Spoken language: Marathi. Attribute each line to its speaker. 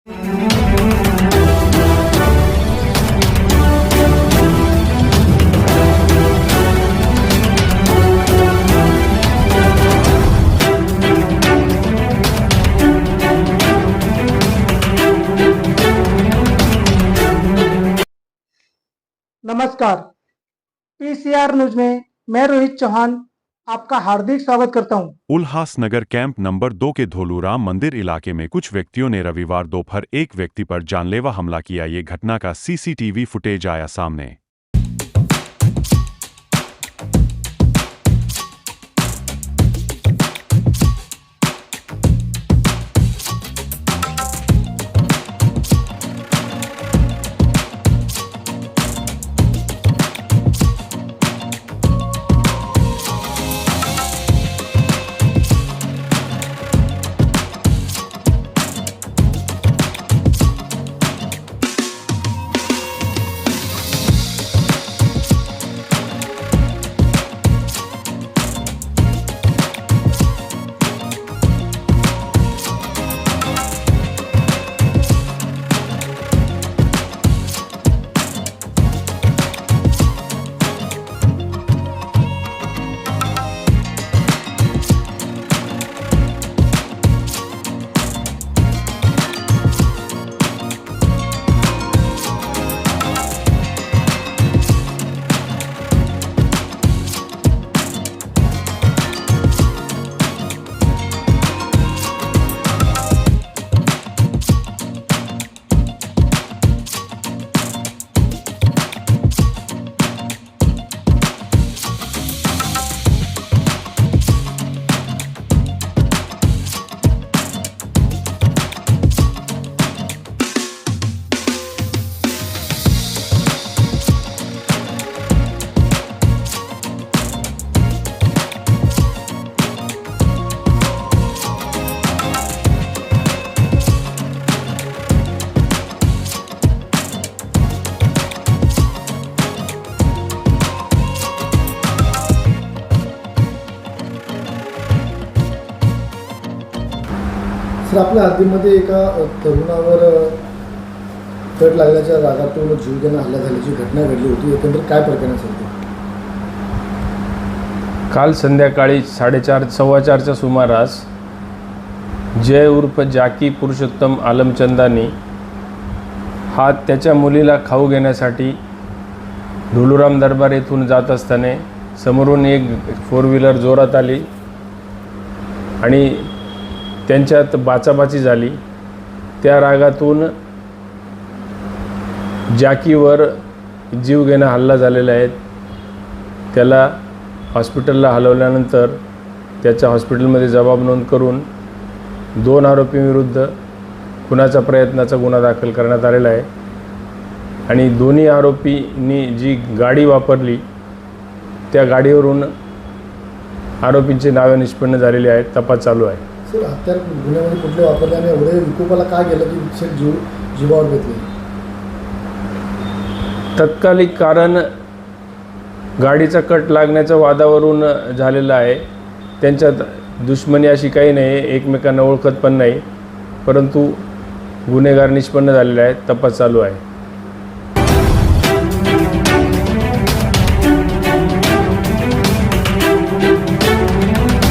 Speaker 1: नमस्कार, पीसीआर न्यूज में मैं रोहित चौहान आपका हार्दिक स्वागत करता हूं।
Speaker 2: उल्हासनगर कैंप नंबर 2 के धोलूराम मंदिर इलाके में कुछ व्यक्तियों ने रविवार दोपहर एक व्यक्ति पर जानलेवा हमला किया। ये घटना का सीसीटीवी फुटेज आया सामने।
Speaker 3: सर, आपल्या हद्दीमध्ये एका तरुणावर कट लागल्याच्या रागातून जीवघेणा हल्ला झाल्याची घटना घडली होती. एकंदरीत काय प्रकरण असेल ते?
Speaker 4: काल संध्याकाळी 4:30 4:15च्या सुमारास जय उर्फ जाकी पुरुषोत्तम आलमचंदानी हा त्याच्या मुलीला खाऊ घेण्यासाठी धुलूराम दरबार येथून जात असताना समोरून एक 4 व्हीलर जोरात आली आणि त्यांच्यात बाचाबाची झाली. त्या रागातून जाकीवर जीवघेणा हल्ला झालेला आहे. त्याला हॉस्पिटलला हलवल्यानंतर त्याच्या हॉस्पिटलमध्ये जबाब नोंद करून 2 आरोपींविरुद्ध खुनाचा प्रयत्नाचा गुन्हा दाखल करण्यात आलेला आहे आणि दोन्ही आरोपींनी जी गाडी वापरली त्या गाडीवरून आरोपींची नावे निष्पन्न झालेली आहेत. तपास चालू आहे.
Speaker 3: सर, हत्या गुन्ह्यामध्ये कुठले वापरले आणि एवढे विकोपाला काय गेलं की जीवावर घेतले?
Speaker 4: तत्कालिक कारण गाडीचा कट लागण्याच्या वादावरून झालेला आहे. त्यांच्यात दुश्मनी अशी काही नाही, एकमेकांना ओळखत पण नाही, परंतु गुन्हेगार निष्पन्न झालेला आहे. तपास चालू आहे.